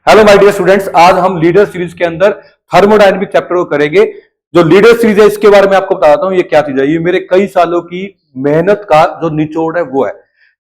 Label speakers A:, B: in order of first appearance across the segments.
A: Hello my dear students, आज हम leader series के अंदर थर्मोडायनेमिक चैप्टर को करेंगे। जो लीडर सीरीज है इसके बारे में आपको बताता हूं ये क्या चीज है। ये मेरे कई सालों की मेहनत का जो निचोड़ है वो है।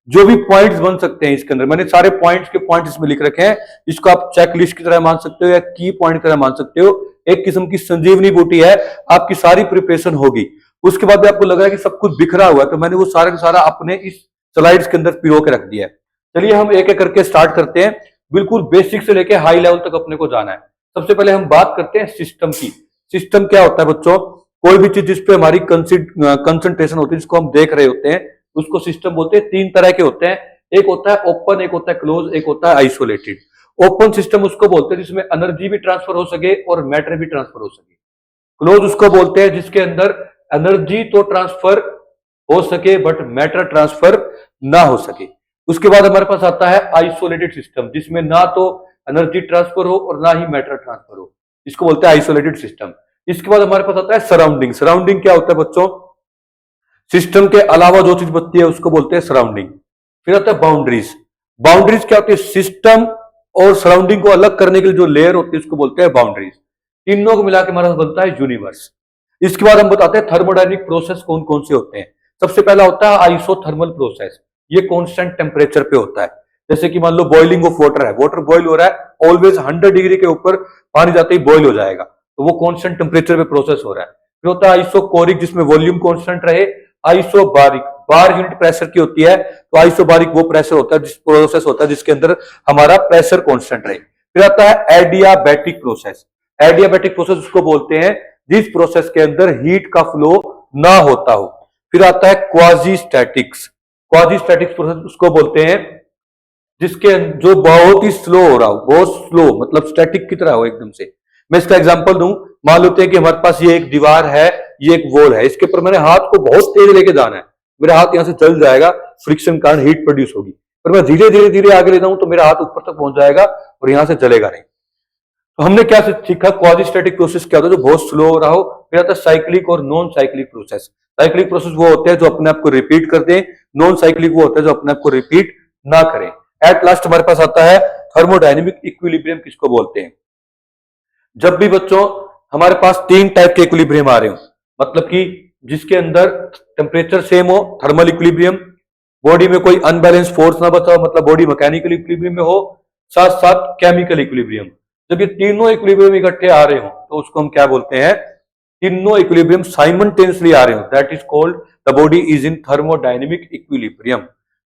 A: जो भी पॉइंट्स बन सकते हैं इसके अंदर मैंने सारे पॉइंट्स के पॉइंट्स इसमें लिख रखे हैं। इसको आप चेक लिस्ट की तरह मान सकते हो या की पॉइंट की तरह मान सकते हो। एक किस्म की संजीवनी बूटी है, आपकी सारी प्रिपरेशन होगी। उसके बाद भी आपको लग रहा है कि सब कुछ बिखरा हुआ है, तो मैंने वो सारा का सारा अपने इस स्लाइड्स के अंदर पिरो के रख दिया है। चलिए हम एक एक करके स्टार्ट करते हैं। बिल्कुल बेसिक से लेके हाई लेवल तक अपने को जाना है। सबसे पहले हम बात करते हैं सिस्टम की। सिस्टम क्या होता है बच्चों? कोई भी चीज जिसपे हमारी कंसंट्रेशन होती है, जिसको हम देख रहे होते हैं, उसको सिस्टम बोलते हैं। तीन तरह के होते हैं, एक होता है ओपन, एक होता है क्लोज, एक होता है आइसोलेटेड। ओपन सिस्टम उसको बोलते हैं जिसमें एनर्जी भी ट्रांसफर हो सके और मैटर भी ट्रांसफर हो सके। क्लोज उसको बोलते हैं जिसके अंदर एनर्जी तो ट्रांसफर हो सके बट मैटर ट्रांसफर ना हो सके। उसके बाद हमारे पास आता है आइसोलेटेड सिस्टम, जिसमें ना तो एनर्जी ट्रांसफर हो और ना ही मैटर ट्रांसफर हो। इसको बोलते हैं आइसोलेटेड सिस्टम। इसके बाद हमारे पास आता है सराउंडिंग। सराउंडिंग क्या होता है बच्चों? सिस्टम के अलावा जो चीज बनती है उसको बोलते हैं सराउंडिंग। फिर आता है बाउंड्रीज। बाउंड्रीज क्या होती है? सिस्टम और सराउंडिंग को अलग करने के लिए जो लेयर होती है उसको बोलते हैं बाउंड्रीज। तीनों को मिलाकर हमारा बनता है यूनिवर्स। इसके बाद हम बताते हैं थर्मोडायनेमिक प्रोसेस कौन कौन से होते हैं। सबसे पहला होता है आइसोथर्मल प्रोसेस। ये कांस्टेंट टेम्परेचर पे होता है। जैसे कि मान लो बॉइलिंग ऑफ वाटर है, वाटर बॉइल हो रहा है, ऑलवेज 100 डिग्री के ऊपर पानी जाते ही बॉइल हो जाएगा, तो वो कांस्टेंट टेम्परेचर पे प्रोसेस हो रहा है। फिर होता है आइसोकोरिक, जिसमें वॉल्यूम कांस्टेंट रहे। आइसोबारिक, बार यूनिट प्रेशर की होती है, तो आइसोबारिक वो प्रेशर होता है, जिस प्रोसेस होता है जिसके अंदर हमारा प्रेशर कांस्टेंट रहे। फिर आता है एडियाबैटिक प्रोसेस। एडियाबैटिक प्रोसेस उसको बोलते हैं जिस प्रोसेस के अंदर हीट का फ्लो ना होता हो। फिर आता है quasi statics. Quasi statics process उसको बोलते हैं जिसके जो बहुत ही स्लो हो रहा हो, बहुत स्लो मतलब स्टैटिक की तरह हो एकदम से। मैं इसका एग्जांपल दूं, मान लेते हैं कि हमारे पास ये एक दीवार है, ये एक वॉल है, इसके ऊपर मैंने हाथ को बहुत तेज लेके जाना है, मेरा हाथ यहां से जल जाएगा, फ्रिक्शन कारण हीट प्रोड्यूस होगी। पर मैं धीरे धीरे धीरे आगे ले जाऊं तो मेरा हाथ ऊपर तक पहुंच जाएगा और यहां से जलेगा नहीं। तो हमने क्या सीखा? क्वाजीस्टैटिक प्रोसेस क्या होता है? जो बहुत स्लो हो रहा हो। फिर आता है साइक्लिक और non cyclic process. Cyclic process वो होते हैं जो अपने आप को रिपीट कर दें, नॉन साइक्लिक वो होता है जो अपने आप को रिपीट ना करें। एट लास्ट हमारे पास आता है थर्मोडायनेमिक इक्विलिब्रियम, किसको बोलते हैं? जब भी बच्चों हमारे पास तीन टाइप के इक्विलिब्रियम आ रहे हो, मतलब कि जिसके अंदर टेम्परेचर सेम हो, थर्मल इक्विलिब्रियम, बॉडी में कोई अनबैलेंस फोर्स ना बचा हो, मतलब बॉडी मैकेनिकल इक्विलिब्रियम में हो, साथ साथ केमिकल इक्विलिब्रियम। जब ये तीनों इक्विलिब्रियम इकट्ठे आ रहे हो तो उसको हम क्या बोलते हैं? तीनों इक्विलिब्रियम साइमल्टेनियसली आ रहे हो, that is called the body is in thermodynamic equilibrium.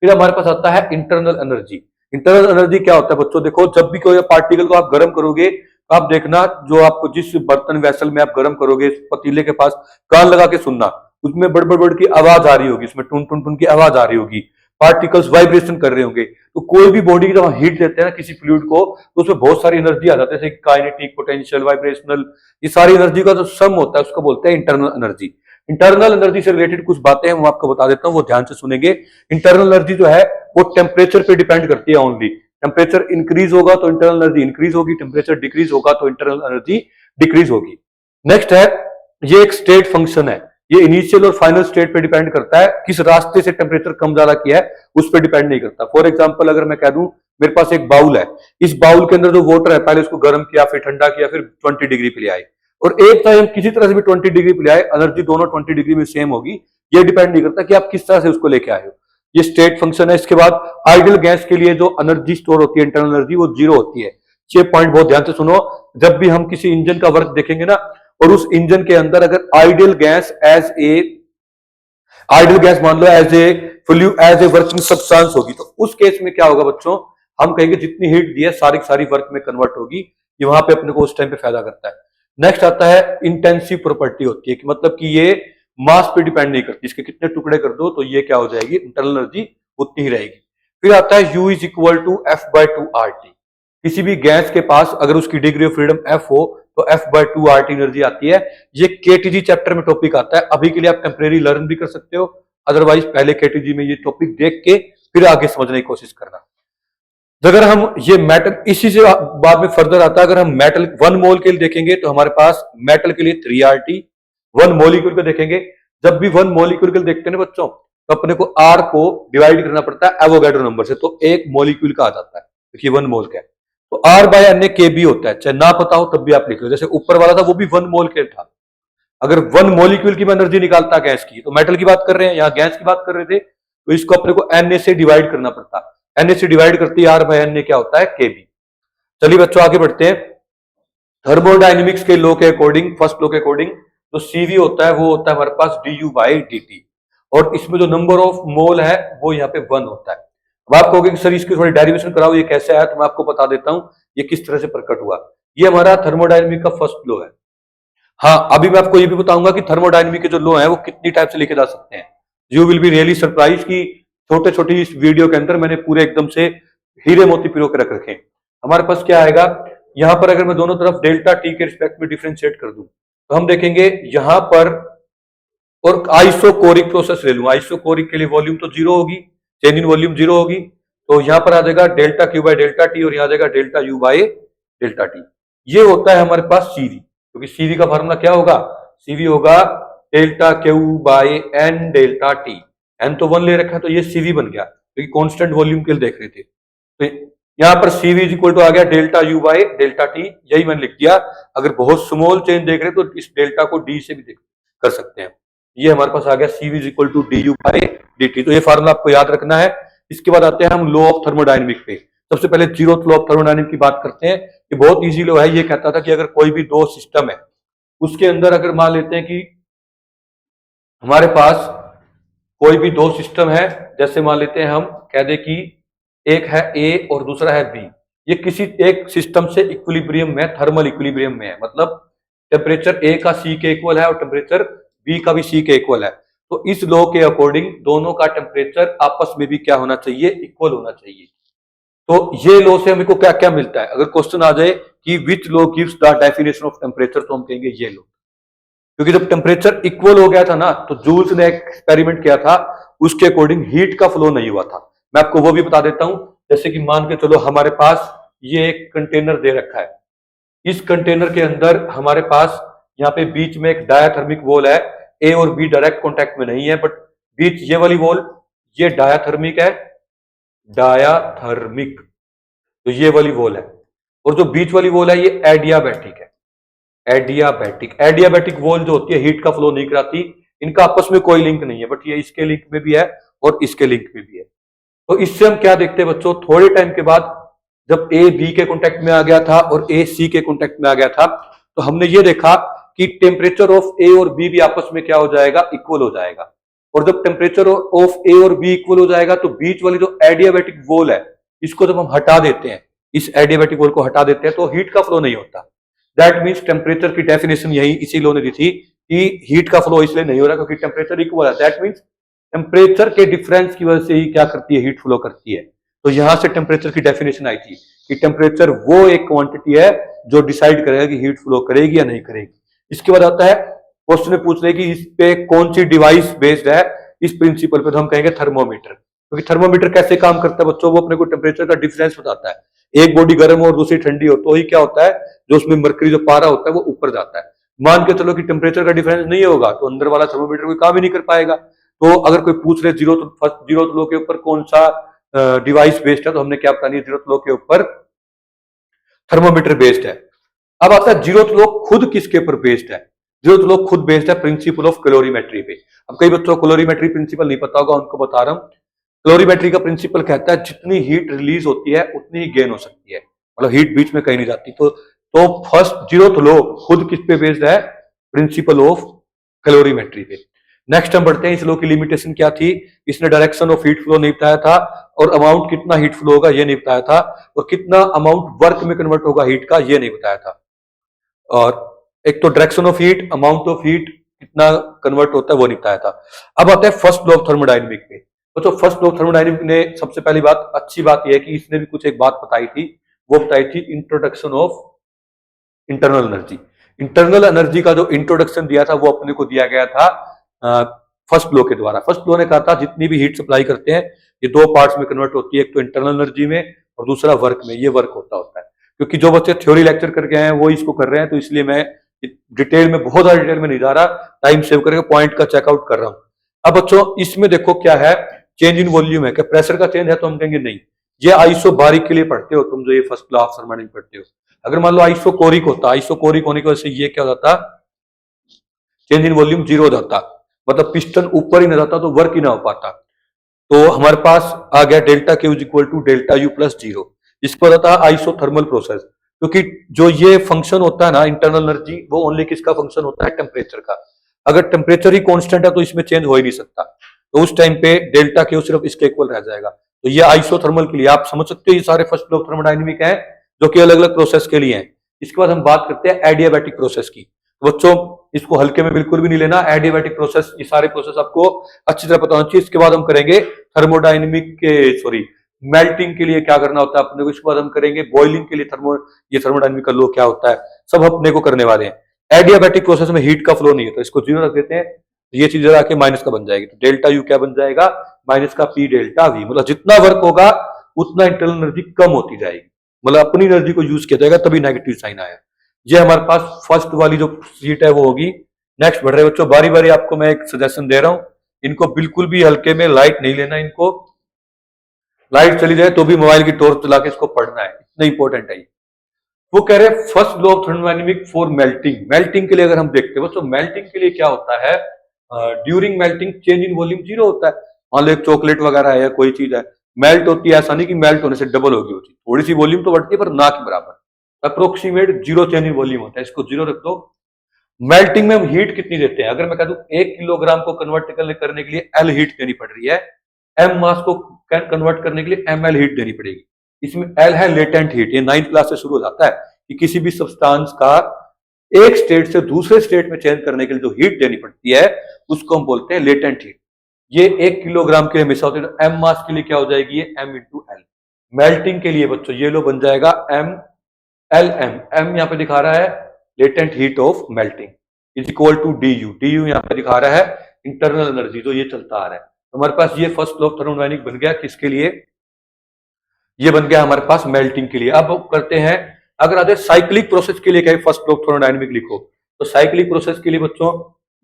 A: फिर हमारे पास आता है इंटरनल एनर्जी। इंटरनल एनर्जी क्या होता है बच्चों? देखो, जब भी कोई पार्टिकल को आप गर्म करोगे तो आप देखना, जो आपको जिस बर्तन वैसल में आप गर्म करोगे, पतीले के पास कान लगा के सुनना, उसमें बड़ बड़ बड़ की आवाज आ रही होगी, उसमें टुन टुन टुन की आवाज आ रही होगी, पार्टिकल्स वाइब्रेशन कर रहे होंगे। तो कोई भी बॉडी की जब हम हीट देते हैं ना किसी फ्लूइड को, तो उसमें बहुत सारी एनर्जी आ जाती है, जैसे काइनेटिक, पोटेंशियल, वाइब्रेशनल। ये सारी एनर्जी का जो सम होता है उसको बोलते हैं इंटरनल एनर्जी। इंटरनल एनर्जी से रिलेटेड कुछ बातें हैं वो आपको बता देता हूं, वो ध्यान से सुनेंगे। इंटरनल एनर्जी जो है वो टेम्परेचर पे डिपेंड करती है ओनली। टेम्परेचर इंक्रीज होगा तो इंटरनल एनर्जी इंक्रीज होगी, टेम्परेचर डिक्रीज होगा तो इंटरनल एनर्जी डिक्रीज होगी। नेक्स्ट है, ये एक स्टेट फंक्शन है। ये इनिशियल और फाइनल स्टेट पे डिपेंड करता है, किस रास्ते से टेम्परेचर कम ज्यादा किया है उस पर डिपेंड नहीं करता। फॉर एग्जांपल अगर मैं कह दूं मेरे पास एक बाउल है, इस बाउल के अंदर जो वाटर है पहले उसको गर्म किया, फिर ठंडा किया, फिर 20 डिग्री पे ले आए, और एक टाइम किसी तरह से भी 20 डिग्री पे ले आए, एनर्जी दोनों 20 डिग्री में सेम होगी। ये डिपेंड नहीं करता कि आप किस तरह से उसको लेके आए हो, ये स्टेट फंक्शन है। इसके बाद आइडियल गैस के लिए जो एनर्जी स्टोर होती है, इंटरनल एनर्जी, वो जीरो होती है। ये पॉइंट बहुत ध्यान से सुनो। जब भी हम किसी इंजन का वर्क देखेंगे ना, और उस इंजन के अंदर अगर आइडियल गैस मान लो एज ए वर्किंग सब्सटेंस होगी, तो उस केस में क्या होगा बच्चों? हम कहेंगे जितनी हीट दी है सारी सारी वर्क में कन्वर्ट होगी। ये वहां पे अपने को उस टाइम पे फायदा करता है। नेक्स्ट आता है इंटेंसिव प्रॉपर्टी होती है, कि मतलब कि ये मास पे डिपेंड नहीं करती, इसके कितने टुकड़े कर दो तो ये क्या हो जाएगी, इंटरनल एनर्जी उतनी ही रहेगी। फिर आता है U is equal to F/2RT। किसी भी गैस के पास अगर उसकी डिग्री ऑफ फ्रीडम F हो तो F/2RT एनर्जी आती है। ये KTG चैप्टर में टॉपिक आता है, अभी के लिए आप टेम्परेरी लर्न भी कर सकते हो, अदरवाइज पहले KTG में ये टॉपिक देख के फिर आगे समझने की कोशिश करना। अगर हम ये मेटल, इसी से बाद में फर्दर आता है, अगर हम मेटल 1 मोल के लिए देखेंगे तो हमारे पास मेटल के लिए 3RT। 1 मोलिक्यूल को देखेंगे, जब भी 1 मोलिक्यूल के लिए देखते हैं ना बच्चों, तो अपने को R को डिवाइड करना पड़ता है एवोगैड्रो नंबर से, तो एक मोलिक्यूल का आ जाता है, देखिए 1 मोल का है। तो R बाय एन ए के बी होता है, चाहे ना पता हो तब भी आप लिख लो। जैसे ऊपर वाला था वो भी 1 मोल के था, अगर 1 मॉलिक्यूल की मैं एनर्जी निकालता गैस की, तो मेटल की बात कर रहे हैं, यहाँ गैस की बात कर रहे थे, तो इसको अपने को एन ए से डिवाइड करना पड़ता, एन ए से डिवाइड करती है आर बाय एन ए क्या होता है के बी। चलिए बच्चों आगे बढ़ते हैं। थर्मोडाइनमिक्स के लॉ के अकॉर्डिंग, फर्स्ट लॉ के अकॉर्डिंग जो सीवी होता है वो होता है हमारे पास D U by D T, और इसमें जो नंबर ऑफ मोल है वो यहाँ पे 1 होता है। अब आप कहोगे कि सर इसकी थोड़ी डेरिवेशन कराओ, ये कैसे आया, तो मैं आपको बता देता हूं ये किस तरह से प्रकट हुआ। ये हमारा थर्मोडाइनमिक का फर्स्ट लॉ है। हाँ, अभी मैं आपको ये भी बताऊंगा कि थर्मोडायनेमिक के जो लॉ है वो कितनी टाइप से लिखे जा सकते हैं। You will be really surprise कि छोटे छोटे इस वीडियो के अंदर मैंने पूरे एकदम से हीरे मोती पिरो के रख रखे हैं। हमारे पास क्या आएगा, यहां पर अगर मैं दोनों तरफ डेल्टा टी के रिस्पेक्ट में डिफ्रेंशिएट कर दूं तो हम देखेंगे यहां पर, और आइसोकोरिक प्रोसेस ले लूं, आइसोकोरिक के लिए वॉल्यूम तो जीरो होगी, चेंज इन वॉल्यूम जीरो होगी, तो यहां पर आ जाएगा delta Q by delta T, और यहां आ जाएगा delta U by delta T. ये होता है हमारे पास सीवी, क्योंकि सीवी का फार्मूला क्या होगा, सीवी होगा delta Q by n delta T. N तो 1 ले रखा है तो ये सीवी बन गया, क्योंकि कांस्टेंट वॉल्यूम के लिए देख रहे थे। तो यहां पर सीवी इज इक्वल टू आ गया delta U by delta T, यही मैंने लिख दिया। अगर बहुत स्मॉल चेंज देख रहे तो इस डेल्टा को डी से भी कर सकते हैं। ये हमारे पास आ गया CV is equal to d U by d T. तो ये फार्मूला आपको याद रखना है। इसके बाद आते हैं हम लॉ ऑफ थर्मोडायनेमिक पे। सबसे पहले जीरोथ लॉ ऑफ थर्मोडायनेमिक की बात करते हैं। ये बहुत इजी लॉ है। ये कहता था कि अगर कोई भी दो सिस्टम है उसके अंदर, अगर मान लेते हैं कि हमारे पास कोई भी दो सिस्टम है, जैसे मान लेते हैं हम कह दें कि एक है ए और दूसरा है बी, ये किसी एक सिस्टम से इक्विलिब्रियम में, थर्मल इक्विलिब्रियम में है, मतलब टेम्परेचर ए का सी के इक्वल है और टेम्परेचर बी का भी सी के इक्वल है। तो इस लॉ के अकॉर्डिंग दोनों का टेम्परेचर आपस में भी क्या होना चाहिए, इक्वल होना चाहिए। तो ये लॉ से हमको क्या क्या मिलता है, अगर क्वेश्चन आ जाए कि which law gives the definition of temperature, तो हम कहेंगे ये लॉ। क्योंकि जब टेम्परेचर इक्वल हो गया था ना, तो जूल्स ने एक्सपेरिमेंट किया था, उसके अकॉर्डिंग हीट का फ्लो नहीं हुआ था। मैं आपको वो भी बता देता हूं। जैसे कि मान के चलो हमारे पास ये एक कंटेनर दे रखा है, इस कंटेनर के अंदर हमारे पास यहाँ पे बीच में एक डायाथर्मिक वॉल है, ए और बी डायरेक्ट कॉन्टेक्ट में नहीं है, बट बीच ये वाली वॉल ये डायाथर्मिक है, डायाथर्मिक, तो ये वाली वॉल है, और जो बीच वाली वॉल है ये एडियाबैटिक है। एडियाबैटिक वॉल जो होती है हीट का फ्लो नहीं कराती, इनका आपस में कोई लिंक नहीं है, बट ये इसके लिंक में भी है और इसके लिंक में भी है। तो इससे हम क्या देखते हैं बच्चों, थोड़े टाइम के बाद जब ए बी के कॉन्टेक्ट में आ गया था और ए सी के कॉन्टेक्ट में आ गया था, तो हमने ये देखा कि टेम्परेचर ऑफ ए और बी भी आपस में क्या हो जाएगा, इक्वल हो जाएगा। और जब टेम्परेचर ऑफ ए और बी इक्वल हो जाएगा तो बीच वाली जो एडियाबैटिक वॉल है इसको जब हम हटा देते हैं, इस एडियाबैटिक वॉल को हटा देते हैं, तो हीट का फ्लो नहीं होता। दैट मीन्स टेम्परेचर की डेफिनेशन यही इसी लॉ ने दी थी कि हीट का फ्लो इसलिए नहीं हो रहा क्योंकि टेम्परेचर इक्वल है। दैट मीन्स टेम्परेचर के डिफरेंस की वजह से ही क्या करती है, हीट फ्लो करती है। तो यहां से टेम्परेचर की डेफिनेशन आई थी कि टेम्परेचर वो एक क्वांटिटी है जो डिसाइड करेगा कि हीट फ्लो करेगी या नहीं करेगी। इसके बाद आता है क्वेश्चन में पूछ रहे कि इस पे कौन सी डिवाइस बेस्ड है, इस प्रिंसिपल पे, तो हम कहेंगे थर्मोमीटर। क्योंकि थर्मोमीटर कैसे काम करता है बच्चों, वो अपने को टेम्परेचर का डिफरेंस बताता है। एक बॉडी गर्म और दूसरी ठंडी हो तो ही क्या होता है, जो उसमें मरकरी जो पारा होता है वो ऊपर जाता है। मान के चलो कि टेम्परेचर का डिफरेंस नहीं होगा तो अंदर वाला थर्मोमीटर कोई काम ही नहीं कर पाएगा। तो अगर कोई पूछ रहे जीरोथ लॉ के ऊपर कौन सा डिवाइस बेस्ड है, तो हमने क्या बतानी है, जीरोथ लॉ के ऊपर थर्मोमीटर बेस्ड है। अब आता है जीरोथ लॉ खुद किसके ऊपर बेस्ड है। जीरोथ लॉ खुद बेस्ड है प्रिंसिपल ऑफ कैलोरीमेट्री पे। अब कई बच्चों को कैलोरीमेट्री प्रिंसिपल नहीं पता होगा, उनको बता रहा हूं। कैलोरीमेट्री का प्रिंसिपल कहता है जितनी हीट रिलीज होती है उतनी ही गेन हो सकती है, मतलब हीट बीच में कहीं नहीं जाती। तो फर्स्ट जीरोथ लॉ खुद किस पे बेस्ड है, प्रिंसिपल ऑफ कैलोरीमेट्री पे। नेक्स्ट हम बढ़ते हैं, इस लॉ की लिमिटेशन क्या थी, इसने डायरेक्शन ऑफ हीट फ्लो नहीं बताया था, और अमाउंट कितना हीट फ्लो होगा ये नहीं बताया था, और कितना अमाउंट वर्क में कन्वर्ट होगा हीट का ये नहीं बताया था। और एक तो direction of heat, amount of heat कितना कन्वर्ट होता है वो नहीं बताया था। अब आता है फर्स्ट लॉ ऑफ थर्मोडायनेमिक पे। तो फर्स्ट लॉ ऑफ थर्मोडायनेमिक ने सबसे पहली बात, अच्छी बात यह है कि इसने भी कुछ एक बात बताई थी, वो बताई थी introduction of internal energy. Internal energy का जो इंट्रोडक्शन दिया था वो अपने को दिया गया था फर्स्ट लॉ के द्वारा। फर्स्ट लॉ ने कहा था जितनी भी हीट सप्लाई करते हैं ये दो पार्ट्स में कन्वर्ट होती है, एक तो इंटरनल एनर्जी में और दूसरा वर्क में। ये वर्क होता है। क्योंकि जो बच्चे थ्योरी लेक्चर करके आए हैं वो इसको कर रहे हैं, तो इसलिए मैं डिटेल में, बहुत ज्यादा डिटेल में नहीं जा रहा, टाइम सेव करके पॉइंट का चेकआउट कर रहा हूं। अब बच्चों इसमें देखो क्या है, चेंज इन वॉल्यूम है, क्या प्रेशर का चेंज है, तो हम कहेंगे नहीं, ये आइसोबारिक के लिए पढ़ते हो तुम, जो ये फर्स्ट लॉ ऑफ थर्मोडायनामिक्स पढ़ते हो। अगर मान लो आइसोकोरिक होता, आइसोकोरिक होने की वजह से ये क्या हो जाता, चेंज इन वॉल्यूम जीरो हो जाता, मतलब पिस्टन ऊपर ही न जाता तो वर्क ही ना हो पाता। तो हमारे पास आ गया delta Q is equal to delta U plus zero. इसको होता है आइसोथर्मल प्रोसेस, क्योंकि जो ये फंक्शन होता है ना इंटरनल एनर्जी, वो ओनली किसका फंक्शन होता है, टेम्परेचर का। अगर टेम्परेचर ही कांस्टेंट है तो इसमें चेंज हो ही नहीं सकता, तो उस टाइम पे डेल्टा क्यू सिर्फ इसके इक्वल रह जाएगा। तो ये आइसोथर्मल के लिए आप समझ सकते हो, ये सारे फर्स्ट लॉ ऑफ थर्मोडायनामिक है जो कि अलग अलग प्रोसेस के लिए हैं। इसके बाद हम बात करते हैं एडियाबैटिक प्रोसेस की। तो बच्चों इसको हल्के में बिल्कुल भी नहीं लेना, एडियाबैटिक प्रोसेस, ये सारे प्रोसेस आपको अच्छी तरह पता होना चाहिए। इसके बाद हम करेंगे थर्मोडायनामिक के सॉरी मेल्टिंग के लिए क्या करना होता है अपने को, इसके बाद हम करेंगे बॉइलिंग के लिए ये थर्मोडायनामिक का लॉ क्या होता है, सब अपने को करने वाले हैं। एडियाबैटिक प्रोसेस में हीट का फ्लो नहीं है तो इसको जीरो रख देते हैं, ये चीज जरा के माइनस का बन जाएगी, तो डेल्टा यू क्या बन जाएगा, माइनस का पी डेल्टा वी। मतलब जितना वर्क होगा उतना इंटरनल एनर्जी कम होती जाएगी, मतलब अपनी एनर्जी को यूज किया जाएगा, तभी नेगेटिव साइन आया। ये हमारे पास फर्स्ट वाली जो सीट है वो होगी। नेक्स्ट बढ़ रहे बच्चों, बारी बारी आपको मैं एक सजेशन दे रहा हूं, इनको बिल्कुल भी हल्के में लाइट नहीं लेना, इनको लाइट चली जाए तो भी मोबाइल की टॉर्च चला के इसको पढ़ना है, इतना इंपॉर्टेंट है। वो कह रहे हैं first law of thermodynamic for melting. Melting के लिए अगर हम देखते हैं बच्चों, मेल्टिंग के लिए क्या होता है, during melting change in volume zero होता है। मान लो एक चॉकलेट वगैरह है या कोई चीज है, मेल्ट होती है, ऐसा नहीं कि मेल्ट होने से डबल होगी वो चीज, थोड़ी सी वॉल्यूम तो बढ़ती है पर ना के बराबर, approximate zero change in volume होता है, इसको जीरो रख दो। मेल्टिंग में हम हीट कितनी देते हैं, अगर मैं कह दूं 1 किलोग्राम को कन्वर्ट करने के लिए एल हीट देनी पड़ रही है, एम मास को कन्वर्ट करने के लिए एम एल हीट देनी पड़ेगी। इसमें एल है लेटेंट हीट, ये 9th क्लास से शुरू हो जाता है कि किसी भी सब्सटेंस का एक स्टेट से दूसरे स्टेट में चेंज करने के लिए जो हीट देनी पड़ती है उसको हम बोलते हैं लेटेंट हीट। ये 1 किलोग्राम के लिए हमेशा होती है, तो एम मास के लिए क्या हो जाएगी, ये एम इंटू एल। मेल्टिंग के लिए बच्चों ये लो बन जाएगा एम एल एम, एम यहाँ पे दिखा रहा है latent heat of melting is equal to d U, d U यहाँ पे दिखा रहा है इंटरनल एनर्जी, जो ये चलता आ रहा है। तो हमारे पास ये फर्स्ट लॉ ऑफ थर्मोडायनामिक्स बन गया, किसके लिए, ये बन गया हमारे पास मेल्टिंग के लिए। अब करते हैं, अगर आते साइक्लिक प्रोसेस के लिए कहीं फर्स्ट लॉ ऑफ थर्मोडायनामिक्स लिखो, तो साइक्लिक प्रोसेस के लिए बच्चों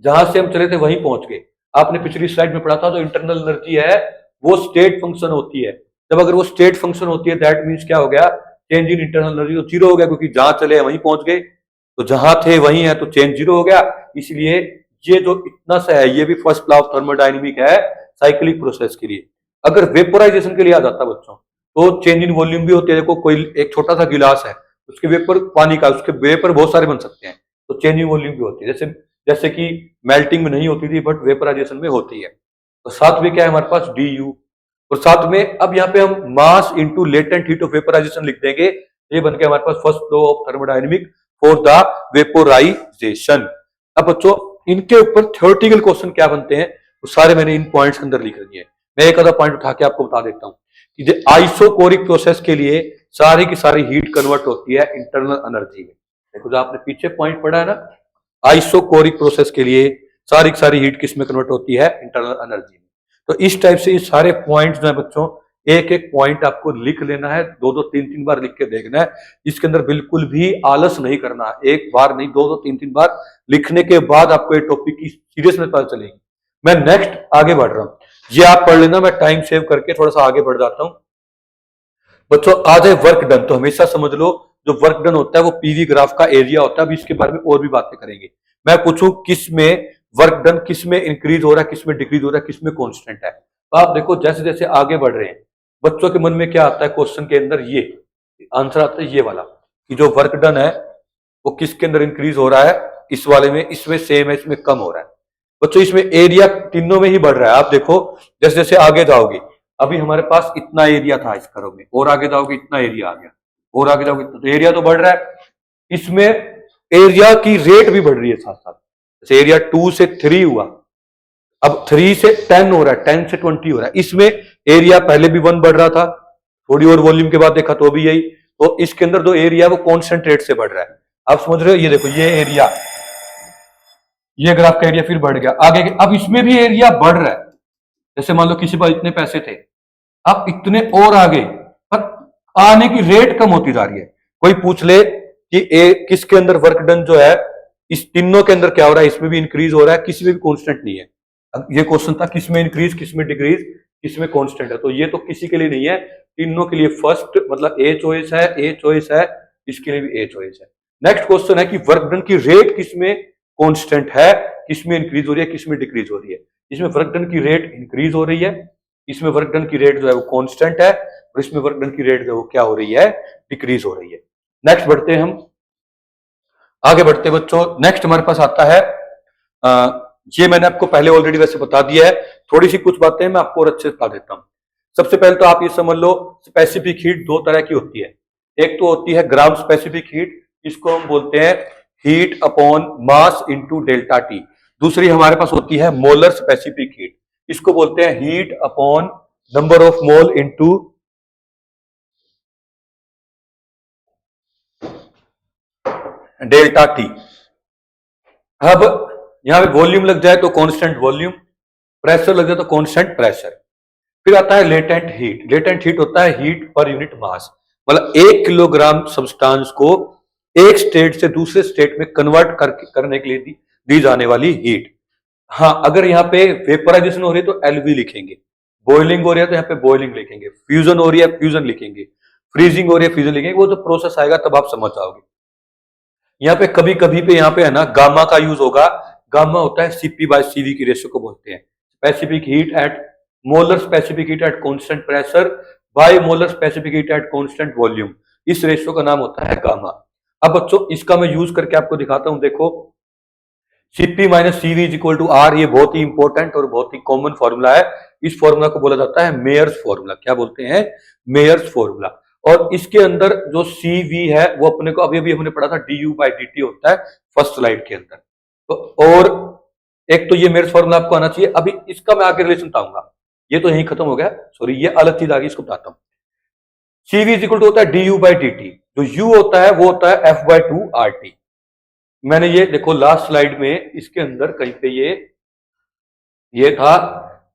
A: जहां से हम चले थे वहीं पहुंच गए। आपने पिछली स्लाइड में पढ़ा था जो इंटरनल एनर्जी है वो स्टेट फंक्शन होती है, जब अगर वो स्टेट फंक्शन होती है दैट मीन्स क्या हो गया, चेंज इन इंटरनल एनर्जी तो जीरो हो गया, क्योंकि जहां चले वहीं पहुंच गए, तो जहां थे वहीं है तो चेंज जीरो हो गया। इसलिए ये जो इतना सा है ये भी फर्स्ट लॉ ऑफ थर्मोडायनामिक है साइक्लिक प्रोसेस के लिए। अगर वेपोराइजेशन के लिए आ जाता बच्चों तो चेंज इन वॉल्यूम भी होती है। देखो कोई एक छोटा सा गिलास है, उसके वेपर पानी का, उसके वेपर बहुत सारे बन सकते हैं, तो चेंज इन वॉल्यूम भी होती है, जैसे कि मेल्टिंग में नहीं होती थी बट वेपराइजेशन में होती है। तो साथ में क्या है हमारे पास डी यू, और साथ में अब यहाँ पे हम mass into latent heat of vaporisation लिख देंगे, ये बन के हमारे पास first law of thermodynamic for the vaporisation. अब बच्चों इनके ऊपर थ्योरेटिकल क्वेश्चन क्या बनते हैं वो सारे मैंने इन पॉइंट्स के अंदर लिख दिए हैं। मैं एक आधा पॉइंट उठा के आपको बता देता हूं कि आइसोकोरिक प्रोसेस के लिए सारी की सारी हीट कन्वर्ट होती है इंटरनल एनर्जी में। देखो जो आपने पीछे पॉइंट पढ़ा है ना, आइसोकोरिक प्रोसेस के लिए सारी की सारी हीट किस में कन्वर्ट होती है, इंटरनल एनर्जी में। तो इस टाइप से ये सारे पॉइंट्स जो है बच्चों, एक एक पॉइंट आपको लिख लेना है, दो दो तीन तीन बार लिख के देखना है, इसके अंदर बिल्कुल भी आलस नहीं करना, एक बार नहीं दो दो तीन तीन बार लिखने के बाद आपको ये टॉपिक की सीरियसनेस पता चलेगी। मैं नेक्स्ट आगे बढ़ रहा हूं, ये आप पढ़ लेना, मैं टाइम सेव करके थोड़ा सा आगे बढ़ जाता हूं। बच्चों आज है वर्क डन, तो हमेशा समझ लो जो वर्क डन होता है वो पीवी ग्राफ का एरिया होता है। अभी इसके बारे में और भी बातें करेंगे। मैं पूछूं किस में वर्क डन, किस में इंक्रीज हो रहा है, किस में डिक्रीज हो रहा है, किस में कांस्टेंट है। तो आप देखो जैसे जैसे आगे बढ़ रहे हैं बच्चों के मन में क्या आता है क्वेश्चन के अंदर, ये आंसर आता है ये वाला कि जो वर्क डन है वो किसके अंदर इंक्रीज हो रहा है, इस वाले में, इसमें सेम है, इसमें कम हो रहा है। बच्चों इसमें एरिया तीनों में ही बढ़ रहा है। आप देखो जैसे जैसे आगे जाओगे, अभी हमारे पास इतना एरिया था इस कर्व में, और आगे जाओगे इतना एरिया आ गया, और आगे जाओगे तो एरिया तो बढ़ रहा है। इसमें एरिया की रेट भी बढ़ रही है साथ साथ, जैसे एरिया 2 से 3 हुआ, अब 3 से 10 हो रहा है, 10 से 20 हो रहा है। इसमें एरिया पहले भी 1 बढ़ रहा था, थोड़ी और वॉल्यूम के बाद देखा तो भी यही, तो इसके अंदर जो एरिया वो कांस्टेंट रेट से बढ़ रहा है। आप समझ रहे हो, ये देखो ये एरिया, ये ग्राफ का एरिया फिर बढ़ गया आगे, अब इसमें भी एरिया बढ़ रहा है। जैसे मान लो किसी पास इतने पैसे थे, अब इतने और आगे, पर आने की रेट कम होती जा रही है। कोई पूछ ले कि किसके अंदर वर्क डन जो है, इस तीनों के अंदर क्या हो रहा है, इसमें भी इंक्रीज हो रहा है, किसी में भी कांस्टेंट नहीं है। अब ये क्वेश्चन था किसमें इंक्रीज, किसमें डिक्रीज, किसमें कांस्टेंट है, तो ये तो किसी के लिए नहीं है, तीनों के लिए फर्स्ट मतलब ए चॉइस है, ए चॉइस है, इसके लिए भी ए चॉइस है। नेक्स्ट क्वेश्चन है कि वर्क डन की रेट किसमें कांस्टेंट है, किसमें इंक्रीज हो रही है, किसमें डिक्रीज हो रही है। इसमें वर्क डन की रेट इंक्रीज हो रही है, इसमें वर्क डन की रेट जो है वो कांस्टेंट है, और इसमें वर्क डन की रेट जो है वो क्या हो रही है, डिक्रीज हो रही है। नेक्स्ट बढ़ते हैं हम आगे बढ़ते हैं बच्चों। नेक्स्ट हमारे पास आता है ये मैंने आपको पहले ऑलरेडी वैसे बता दिया है, थोड़ी सी कुछ बातें मैं आपको और अच्छे से बता देता हूं। सबसे पहले तो आप ये समझ लो स्पेसिफिक हीट दो तरह की होती है। एक तो होती है ग्राम स्पेसिफिक हीट, इसको हम बोलते हैं heat upon mass into delta T. दूसरी हमारे पास होती है मोलर स्पेसिफिक हीट, इसको बोलते हैं heat upon number of mole into delta T. अब यहां पे वॉल्यूम लग जाए तो कांस्टेंट वॉल्यूम, प्रेशर लग जाए तो कांस्टेंट प्रेशर। फिर आता है लेटेंट हीट। लेटेंट हीट होता है हीट पर यूनिट मास, मतलब 1 किलोग्राम सब्सटेंस को एक स्टेट से दूसरे स्टेट में कन्वर्ट करने के लिए दी जाने वाली हीट। हाँ, अगर यहाँ पे वेपराइजेशन हो रही है तो एलवी लिखेंगे, बॉइलिंग हो रही है तो यहाँ पे बॉइलिंग लिखेंगे, फ्यूजन हो रही है फ्यूजन लिखेंगे, फ्रीजिंग हो रही है फ्यूजन लिखेंगे। वो जो प्रोसेस आएगा तब आप समझ जाओगे। यहाँ पे कभी कभी पे यहाँ पे है ना गामा का यूज होगा। गामा होता है सीपी बाय सीवी की रेशियो को बोलते हैं specific heat at molar specific heat at constant pressure by molar specific heat at constant volume. इस रेशियो का नाम होता है गामा। अब बच्चों इसका मैं यूज करके आपको दिखाता हूं। देखो CP minus CV is equal to R, ये बहुत ही इंपॉर्टेंट और बहुत ही कॉमन फॉर्मूला है। इस फॉर्मूला को बोला जाता है मेयर्स फॉर्मूला। क्या बोलते हैं? Mayer's formula. और इसके अंदर जो सीवी है वो अपने को अभी अभी हमने पढ़ा था D U by D T होता है फर्स्ट स्लाइड के अंदर। तो और एक तो ये मेयर्स फॉर्मूला आपको आना चाहिए। अभी इसका मैं आगे रिलेशन बताऊंगा, ये तो यही खत्म हो गया, सॉरी ये अलग चीज आ गई, इसको बताता हूं। सीवी इज इक्वल टू होता है D U by D T, जो यू होता है वो होता है F by two R T. मैंने ये देखो लास्ट स्लाइड में इसके अंदर कहीं पे ये था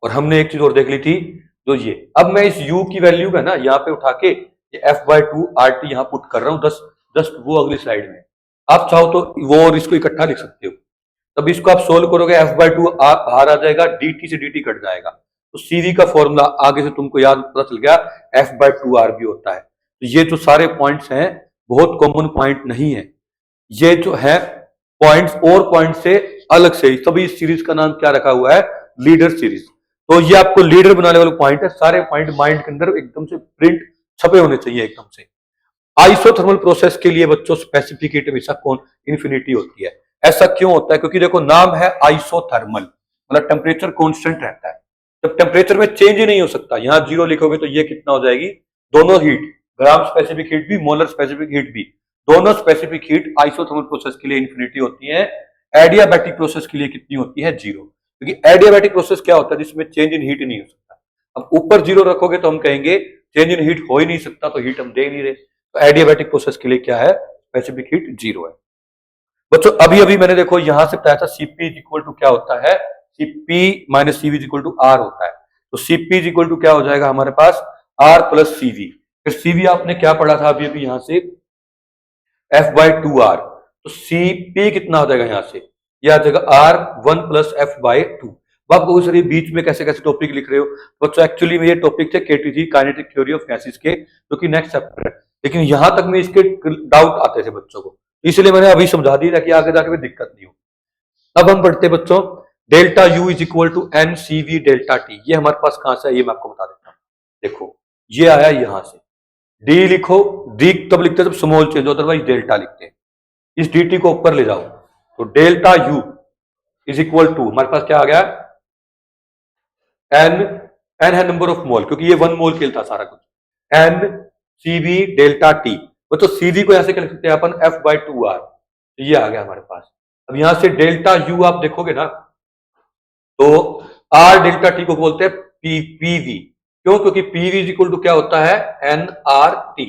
A: और हमने एक चीज और देख ली थी जो ये। अब मैं इस u की वैल्यू है ना यहाँ पे उठा के ये f by two R T यहाँ पुट कर रहा हूँ जस्ट वो अगली स्लाइड में। आप चाहो तो वो और इसको इकट्ठा लिख सकते हो। तब इसको आप सोल्व करोगे f बाई टू बाहर आ जाएगा, dt से dt कट जाएगा, तो CV का फॉर्मूला आगे से तुमको याद पता चल गया f बाई टू आर भी होता है। तो ये जो सारे पॉइंट्स हैं बहुत कॉमन पॉइंट नहीं है, ये जो है पॉइंट्स और पॉइंट से अलग से सभी सीरीज का नाम क्या रखा हुआ है? Leader series. तो ये आपको लीडर बनाने वाले पॉइंट है। सारे पॉइंट माइंड के अंदर एकदम से प्रिंट छपे होने चाहिए एकदम से। आइसोथर्मल प्रोसेस के लिए बच्चों स्पेसिफिक हीट हमेशा कौन इन्फिनिटी होती है। ऐसा क्यों होता है? क्योंकि देखो नाम है आइसोथर्मल, मतलब टेम्परेचर कांस्टेंट रहता है। जब टेम्परेचर में चेंज ही नहीं हो सकता, यहां 0 लिखोगे तो ये कितना हो जाएगी? दोनों हीट, ग्राम स्पेसिफिक हीट भी मोलर स्पेसिफिक हीट भी, दोनों स्पेसिफिक हीट आइसोथर्मल प्रोसेस के लिए इन्फिनिटी होती है। एडियाबैटिक प्रोसेस के लिए कितनी होती है? 0। क्योंकि एडियाबैटिक प्रोसेस क्या होता है? जिसमें चेंज इन हीट ही नहीं हो सकता। अब ऊपर 0 रखोगे तो हम कहेंगे चेंज इन हीट हो ही नहीं सकता, तो हीट हम दे नहीं रहे। तो एडियाबैटिक प्रोसेस के लिए क्या है? स्पेसिफिक हीट 0 है। बच्चों अभी अभी मैंने देखो यहां से बताया था सीपी इज इक्वल टू क्या होता है? CP minus CV is equal to R होता है। तो सीपी इज इक्वल टू क्या हो जाएगा हमारे पास? R plus CV. फिर सीवी आपने क्या पढ़ा था अभी अभी यहां से? F by two R. तो सीपी कितना हो जाएगा यहां से? यह आ जाएगा R one plus F by two. आप कहोगे सर ये बीच में कैसे कैसे टॉपिक लिख रहे हो? बच्चों एक्चुअली में ये टॉपिक थे KTG kinetic theory of gases के, जो कि नेक्स्ट चैप्टर है, लेकिन यहां तक में इसके डाउट आते थे बच्चों को, इसलिए मैंने अभी समझा दिया कि आगे जाके भी दिक्कत नहीं हो। अब हम पढ़ते हैं बच्चों delta U is equal to N C V delta T. ये हमारे पास कहां से है ये मैं आपको बता देता हूं। देखो ये आया यहां से, डी लिखो, डी तब लिखते जब स्मॉल चेंज, अदरवाइज डेल्टा लिखते हैं। इस डी टी को ऊपर ले जाओ तो delta U is equal to हमारे पास क्या आ गया? एन, एन है नंबर ऑफ मोल, क्योंकि ये 1 मोल के लिए था सारा कुछ, एन सीवी डेल्टा टी। तो सीवी को ऐसे क्या लिख सकते हैं अपन? F by two R. ये आ गया हमारे पास। अब यहां से डेल्टा यू आप देखोगे ना तो आर डेल्टा टी को बोलते हैं पीवी। क्यों? क्योंकि पीवी इज इक्वल टू क्या होता है? N R T.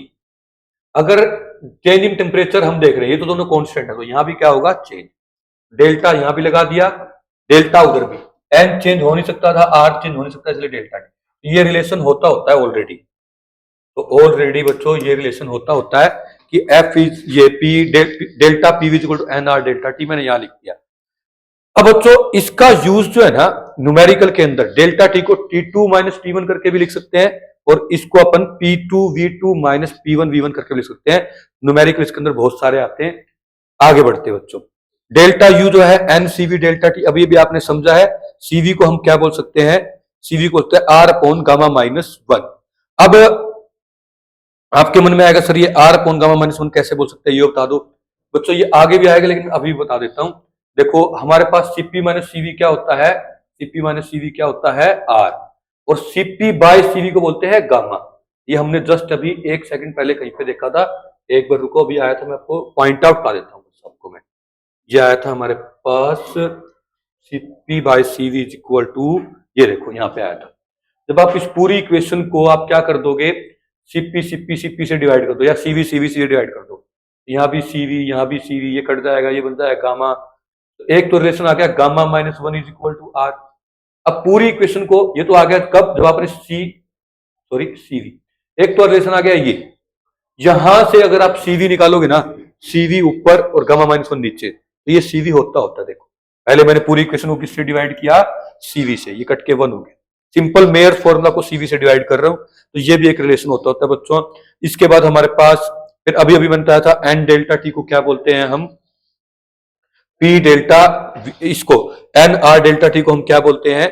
A: अगर चेंज इन टेम्परेचर हम देख रहे हैं, ये तो दोनों कांस्टेंट है, तो यहां भी क्या होगा? चेंज। डेल्टा यहां भी लगा दिया, डेल्टा उधर भी। एन चेंज हो नहीं सकता था, आर चेंज हो नहीं सकता, इसलिए डेल्टा टी। ये रिलेशन होता है ऑलरेडी। तो ऑलरेडी बच्चों ये रिलेशन होता है कि एफ इज ये P delta P is equal to N R delta T, मैंने यहां लिख दिया। अब बच्चों इसका यूज जो है ना न्यूमेरिकल के अंदर, डेल्टा टी को T2 माइनस T1 करके भी लिख सकते हैं, और इसको अपन P2V2 माइनस P1V1 करके लिख सकते हैं। न्यूमेरिकल इसके अंदर बहुत सारे आते हैं। आगे बढ़ते हैं बच्चों, डेल्टा यू जो है NCV डेल्टा टी, अभी भी आपने समझा है। CV को हम क्या बोल सकते हैं, CV को बोलते हैं R अपॉन गामा माइनस 1। अब आपके मन में आएगा सर ये R अपॉन गामा माइनस 1 कैसे बोल सकते हैं, ये बता दो बच्चों। ये आगे भी आएगा लेकिन अभी बता देता हूं। देखो हमारे पास CP माइनस CV क्या होता है, CP माइनस CV क्या होता है R, और CP बाय CV को बोलते हैं गामा। ये हमने जस्ट अभी 1 सेकंड पहले कहीं पे देखा था, एक बार रुको, अभी आया था, मैं आपको पॉइंट आउट कर देता हूँ सबको। मैं ये आया था हमारे पास CP by CV is equal to, ये देखो यहाँ पे आया था। जब आप इस पूरी इक्वेशन को आप क्या कर दोगे, CP से डिवाइड कर दो, या CV से डिवाइड कर दो, यहाँ भी CV, ये कट जाएगा, ये बन जाएगा गामा। तो एक तो रिलेशन आ गया gamma minus 1 is equal to R। अब पूरी इक्वेशन को, ये तो आ गया कब, जब आपने CV, एक तो रिलेशन आ गया ये, यहां से अगर आप CV निकालोगे ना, CV ऊपर और गामा माइनस 1 नीचे, तो ये CV होता है। देखो पहले मैंने पूरी इक्वेशन को किससे डिवाइड किया, CV से, ये कट के 1 हो गया। सिंपल मेयर फॉर्मूला को CV से डिवाइड कर रहा हूं, तो ये भी एक रिलेशन होता है बच्चों। इसके बाद हमारे पास फिर अभी बनता था N डेल्टा टी को क्या बोलते हैं हम, P डेल्टा, इसको NR डेल्टा टी को हम क्या बोलते हैं,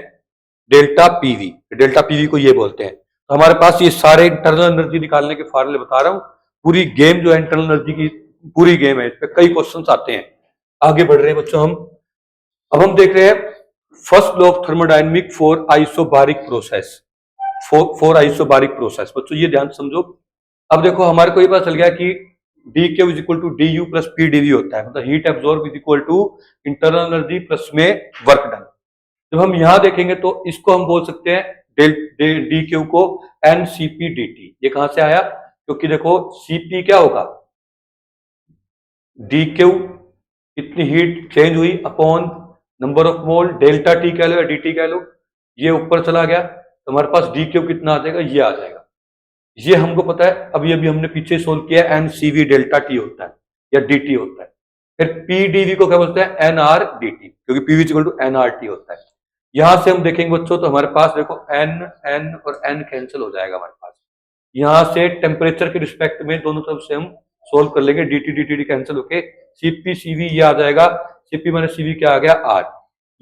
A: डेल्टा PV को ये बोलते हैं। तो हमारे पास ये सारे इंटरनल एनर्जी निकालने के फार्मूले बता रहा हूं। पूरी गेम जो है इंटरनल एनर्जी की पूरी गेम है, इस पे कई क्वेश्चंस आते हैं। आगे बढ़ रहे हैं बच्चों हम, अब हम देख रहे हैं first law of thermodynamic for isobaric process, for isobaric process. बच्चों ये ध्यान समझो। अब देखो हमारे को ये पता चल गया कि dQ is equal to DU plus PdV होता है, मतलब heat absorb is equal to internal energy plus में वर्क डन। जब हम यहां देखेंगे तो इसको हम बोल सकते हैं dQ को NCP dt। ये कहां से आया, क्योंकि देखो CP क्या होगा, dQ कितनी हीट चेंज हुई upon number of mole, delta T कह लो या dt कह लो, ये ऊपर चला गया, तो हमारे पास dQ कितना आ जाएगा, ये आ जाएगा। ये हमको पता है, अभी हमने पीछे सोल्व किया, NCV डेल्टा टी होता है या dt होता है। फिर PdV को क्या बोलते हैं, NR dt, क्योंकि PV इक्वल टू NRT होता है। यहां से हम देखेंगे बच्चों, तो हमारे पास देखो N और N कैंसिल हो जाएगा हमारे पास। यहां से टेम्परेचर के रिस्पेक्ट में दोनों तरफ से हम सोल्व कर लेंगे, dt कैंसिल होके CP/CV ये आ जाएगा, CP माइनस CV क्या आ गया, R।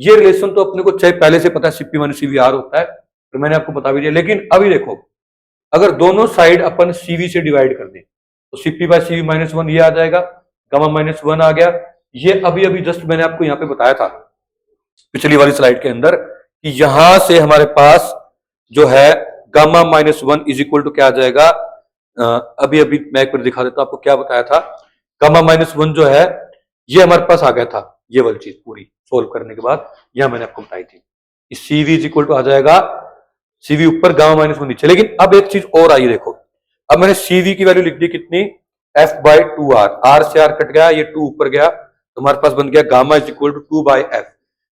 A: ये रिलेशन तो अपने को चाहे पहले से पता है, CP माइनस CV R होता है, तो मैंने आपको बता भी दिया। लेकिन अभी देखो, अगर दोनों साइड अपन CV से डिवाइड कर दें तो CP बाय CV माइनस 1 ये आ जाएगा, गामा माइनस 1 आ गया। ये अभी जस्ट मैंने आपको यहाँ पे बताया था पिछली वाली स्लाइड के अंदर कि यहां से हमारे पास जो है gamma minus 1 is equal to क्या आ जाएगा, अभी मैं एक बार दिखा देता हूं आपको क्या बताया था। गामा माइनस 1 जो है ये हमारे पास आ गया था, ये वाली चीज पूरी सोल्व करने के बाद यह मैंने आपको बताई थी। CV इज इक्वल टू आ जाएगा, CV ऊपर गामा माइनस 1 नीचे। लेकिन अब एक चीज और आई, देखो अब मैंने CV की वैल्यू लिख दी कितनी, F/2R, R से R कट गया, ये 2 ऊपर गया, तो हमारे पास बन गया gamma is equal to 2/F।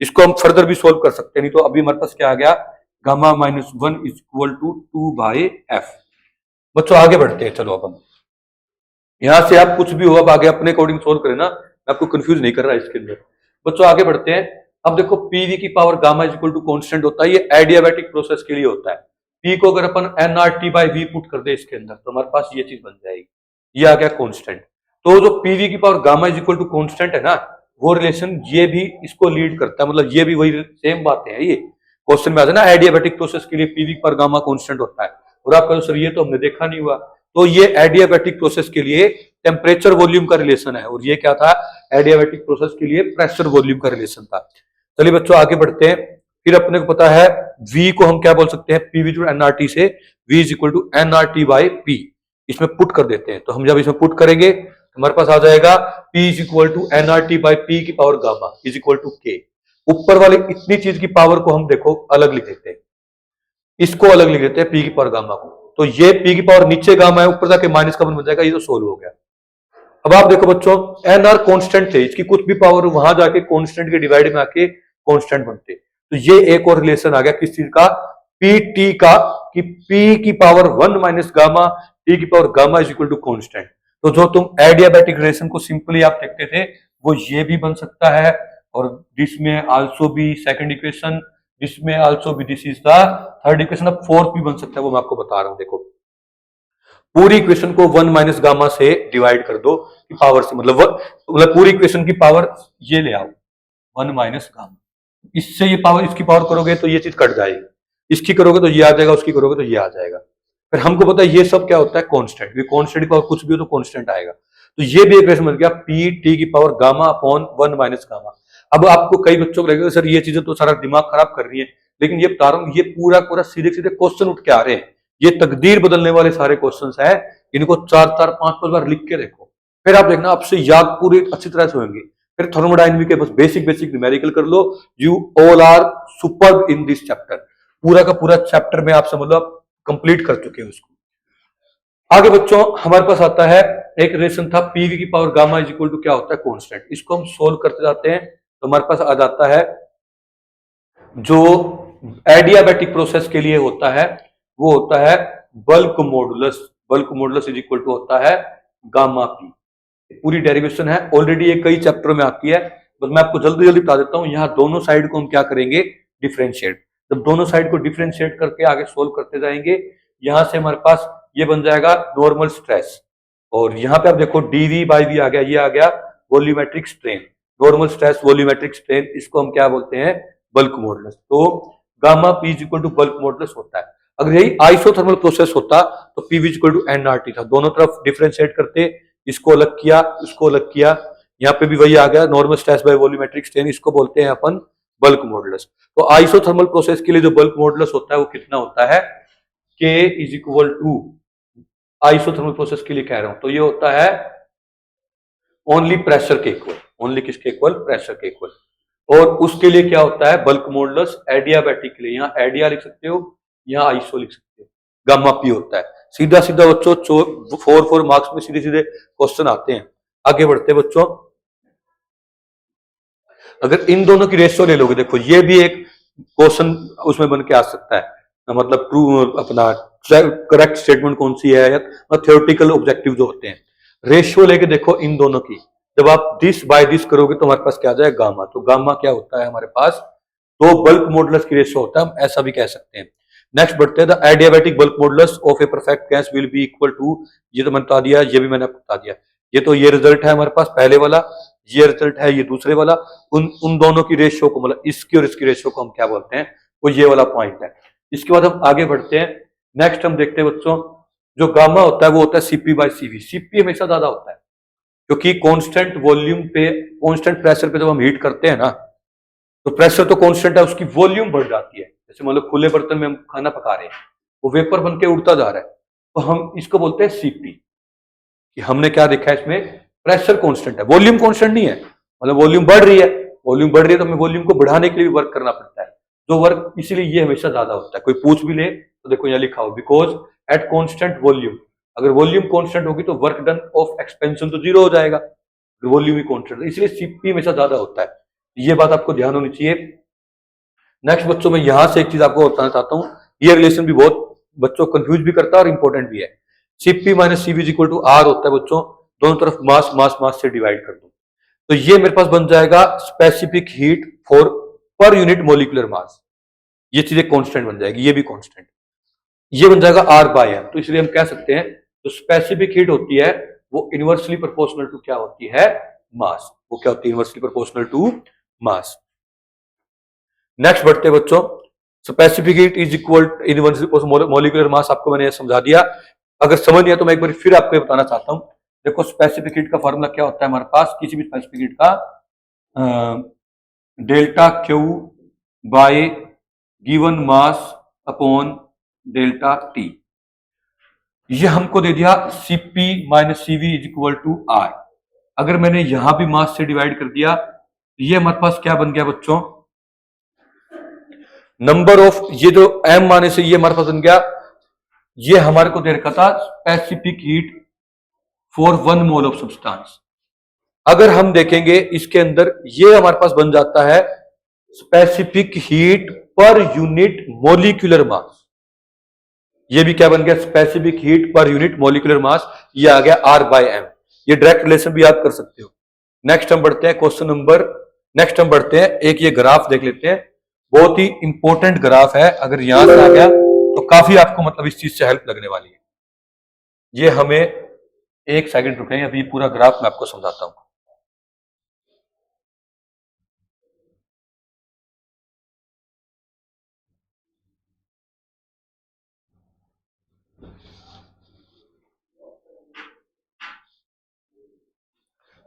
A: इसको हम फर्दर भी सोल्व कर सकते हैं, नहीं तो अभी हमारे पास क्या आ गया, gamma minus 1 is equal to 2/F। बच्चों आगे बढ़ते हैं, चलो अब हम यहां से आप कुछ भी हो, अब आगे अपने अकॉर्डिंग सोल्व करें ना, मैं आपको कंफ्यूज नहीं कर रहा इसके अंदर। बच्चों आगे बढ़ते हैं। अब देखो PV की power gamma is equal to constant होता है, ये एडियाबैटिक प्रोसेस के लिए होता है। P को अगर अपन NRT/V पुट कर दे इसके अंदर, तो हमारे पास ये चीज बन जाएगी, ये आ गया कॉन्स्टेंट। तो जो PV की power gamma is equal to constant है ना, वो रिलेशन ये भी इसको लीड करता है, मतलब ये भी वही सेम बातें हैं। ये क्वेश्चन में आ जाए ना, एडियाबैटिक प्रोसेस के लिए PV की पावर गामा कॉन्स्टेंट होता है, और आप कहो सर ये तो हमने देखा नहीं हुआ, तो ये एडियाबैटिक प्रोसेस के लिए टेम्परेचर वॉल्यूम का रिलेशन है, और ये क्या था, एडियाबैटिक प्रोसेस के लिए प्रेशर वॉल्यूम का रिलेशन था। चलिए बच्चों आगे बढ़ते हैं। फिर अपने को पता है V को हम क्या बोल सकते हैं, PV टू NRT से V is equal to NRT/P, इसमें पुट कर देते हैं। तो हम जब इसमें पुट करेंगे हमारे पास आ जाएगा P is equal to NRT/P की power gamma is equal to K। ऊपर वाले इतनी चीज की पावर को हम देखो अलग लिख देते हैं, इसको अलग लिख देते हैं P की पावर गामा को, तो ये P की पावर नीचे गामा है, ऊपर जाके माइनस का बन जाएगा, ये तो सोल्व हो गया। अब आप देखो बच्चों, NR कांस्टेंट थे, इसकी कुछ भी पावर वहां जाके कांस्टेंट के डिवाइड में आके कांस्टेंट बनते, तो ये एक और रिलेशन आ गया किस चीज का, PT का, कि P की पावर 1 माइनस गामा, T की power gamma is equal to constant. तो जो तुम एडियाबैटिक रिलेशन को सिंपली आप देखते थे, वो ये भी बन सकता है, और जिसमें आल्सो भी सेकंड इक्वेशन इसमें आल्सो भी this is the third equation. अब फोर्थ भी बन सकता है, वो मैं आपको बता रहा हूं। देखो पूरी इक्वेशन को 1 माइनस गामा से डिवाइड कर दो कि पावर से, मतलब पूरी इक्वेशन की पावर ये ले आओ 1 माइनस गामा। इससे ये पावर, इसकी पावर करोगे तो ये चीज कट जाएगी, इसकी करोगे तो ये आ जाएगा, उसकी करोगे तो ये आ जाएगा। फिर हमको पता है ये सब क्या होता है, कांस्टेंट। ये कांस्टेंट की पावर कुछ भी हो तो कांस्टेंट आएगा। तो ये भी इक्वेशन बन गया पी टी की power gamma upon 1 minus gamma. अब आपको कई बच्चों को लगेगा सर ये चीजें तो सारा दिमाग खराब कर रही है, लेकिन ये बता रहा हूं ये पूरा पूरा सीधे सीधे क्वेश्चन उठ के आ रहे हैं। ये तकदीर बदलने वाले सारे क्वेश्चंस हैं, इनको 4-4, 5-5 बार लिख के देखो, फिर आप देखना आपसे याद पूरी अच्छी तरह से होंगे। फिर थर्मोडायनेमिक के बस बेसिक न्यूमेरिकल कर लो। You all are superb in this chapter. पूरा का पूरा चैप्टर में आप समझ लो आप कंप्लीट कर चुके हैं उसको। आगे बच्चों हमारे पास आता है एक रिलेशन था पीवी की power gamma is equal to क्या होता है, कांस्टेंट। इसको हम सोल्व करते जाते हैं तो हमारे पास आ जाता है जो एडियाबैटिक प्रोसेस के लिए होता है वो होता है bulk modulus. Bulk modulus is equal to होता है गामा पी। पूरी डेरिवेशन है, ऑलरेडी ये कई चैप्टर में आती है, बस मैं आपको जल्दी जल्दी बता देता हूं। यहाँ दोनों साइड को हम क्या करेंगे, डिफरेंशिएट। जब दोनों साइड को डिफरेंशिएट करके आगे सोल्व करते जाएंगे, यहां से हमारे पास ये बन जाएगा नॉर्मल स्ट्रेस, और यहाँ पे आप देखो डीवी बाई वी आ गया, ये आ गया volumetric strain. Normal stress, volumetric strain, इसको हम क्या बोलते हैं, बल्क मॉडुलस। तो gamma P is equal to bulk modulus होता है। अगर यही आइसोथर्मल प्रोसेस होता तो P is equal to NRT था। दोनों तरफ डिफरेंशिएट करते, इसको अलग किया, इसको अलग किया, यहाँ पे भी वही आ गया normal stress by volumetric strain, इसको बोलते हैं अपन बल्क मॉडुलस। तो आइसोथर्मल प्रोसेस के लिए जो बल्क मॉडुलस होता है वो कितना होता है, K is equal to, isothermal process के लिए कह रहा हूं, तो ये होता है ओनली प्रेशर के इक्वल। ओनली किसके इक्वल, प्रेशर के इक्वल। और उसके लिए क्या होता है बल्क मॉडुलस, एडियाबैटिक के लिए यहाँ एडिया लिख सकते हो, यहाँ आइसो लिख सकते हो, गामा पी होता है। सीधा सीधा बच्चों 4 मार्क्स में सीधे सीधे क्वेश्चन आते हैं। आगे बढ़ते बच्चों, अगर इन दोनों की रेशियो ले लोगे, देखो ये भी एक क्वेश्चन उसमें बन के आ सकता है, मतलब ट्रू अपना करेक्ट स्टेटमेंट कौन सी है, या थ्योरेटिकल ऑब्जेक्टिव जो होते हैं। रेशियो लेके देखो इन दोनों की, जब आप दिस बाय दिस करोगे तो हमारे पास क्या आ जाए, गामा। तो गामा क्या होता है हमारे पास, तो बल्क मॉडुलस की रेशियो होता है, हम ऐसा भी कह सकते हैं। नेक्स्ट बढ़ते हैं, the adiabatic bulk modulus of a perfect gas will be equal to, ये तो मैंने बता दिया, ये भी मैंने बता दिया। ये तो ये रिजल्ट है हमारे पास पहले वाला, ये रिजल्ट है ये दूसरे वाला। उन दोनों की रेशियो को, मतलब इसकी और इसकी रेशियो को हम क्या बोलते हैं, वो ये वाला पॉइंट है। इसके बाद हम आगे बढ़ते हैं। नेक्स्ट हम देखते हैं बच्चों, जो गामा होता है वो होता है सीपी बाय सीवी। सीपी हमेशा ज्यादा होता है क्योंकि कांस्टेंट वॉल्यूम पे, कांस्टेंट प्रेशर पे जब हम हीट करते हैं ना, तो प्रेशर तो कांस्टेंट है, उसकी वॉल्यूम बढ़ जाती है। जैसे मतलब खुले बर्तन में हम खाना पका रहे हैं, वो वेपर बन के उड़ता जा रहा है, तो हम इसको बोलते हैं सीपी। कि हमने क्या देखा है इसमें, प्रेशर कांस्टेंट है, वॉल्यूम कांस्टेंट नहीं है, मतलब वॉल्यूम बढ़ रही है, वॉल्यूम बढ़ रही है तो हमें वॉल्यूम को बढ़ाने के लिए भी वर्क करना पड़ता है, जो वर्क, इसीलिए ये हमेशा ज्यादा होता है। कोई पूछ भी ले तो देखो यहाँ लिखा हो, बिकॉज एट कांस्टेंट वॉल्यूम, अगर वॉल्यूम कांस्टेंट होगी तो वर्क डन ऑफ एक्सपेंशन तो जीरो हो जाएगा, वॉल्यूम ही कांस्टेंट, इसलिए सीपी हमेशा ज्यादा होता है। ये बात आपको ध्यान होनी चाहिए। नेक्स्ट बच्चों, मैं यहां से एक चीज आपको बताना चाहता हूं, ये रिलेशन भी बहुत बच्चों को कंफ्यूज भी करता है और इंपॉर्टेंट भी है। CP minus CV equal to R होता है बच्चों, दोनों तरफ मास मास मास से डिवाइड कर दो, तो ये मेरे पास बन जाएगा specific heat for per unit molecular mass. ये चीजें कांस्टेंट बन जाएगी, ये भी कांस्टेंट, ये बन जाएगा आर बाय एम। तो इसलिए हम कह सकते हैं जो स्पेसिफिक हीट होती है वो इनवर्सली प्रोपोर्शनल टू क्या होती है, मास। वो क्या होती है, inversely proportional to mass. Next बढ़ते बच्चों, specific heat is equal inversely molecular mass, आपको मैंने समझा दिया। अगर समझ नहीं है तो मैं एक बार फिर आपको बताना चाहता हूं। देखो स्पेसिफिक हीट का फॉर्मूला क्या होता है हमारे पास, किसी भी स्पेसिफिक हीट का, delta Q by given mass upon delta T. ये हमको दे दिया CP minus CV is equal to R. अगर मैंने यहां भी मास से डिवाइड कर दिया, ये हमारे पास क्या बन गया बच्चों, नंबर ऑफ, ये जो एम माने से ये हमारे पास बन गया, ये हमारे को दे रखा था specific heat for 1 mole of substance. अगर हम देखेंगे इसके अंदर, ये हमारे पास बन जाता है specific heat per unit molecular mass. ये भी क्या बन गया, specific heat per unit molecular mass, ये आ गया आर बाय एम। ये डायरेक्ट रिलेशन भी याद कर सकते हो। नेक्स्ट हम बढ़ते हैं क्वेश्चन नंबर, नेक्स्ट हम बढ़ते हैं, एक ये ग्राफ देख लेते हैं। बहुत ही इंपॉर्टेंट ग्राफ है, अगर यहां से आ गया तो काफी आपको मतलब इस चीज से हेल्प लगने वाली है। ये हमें एक सेकंड रुकें, अभी पूरा ग्राफ मैं आपको समझाता हूं।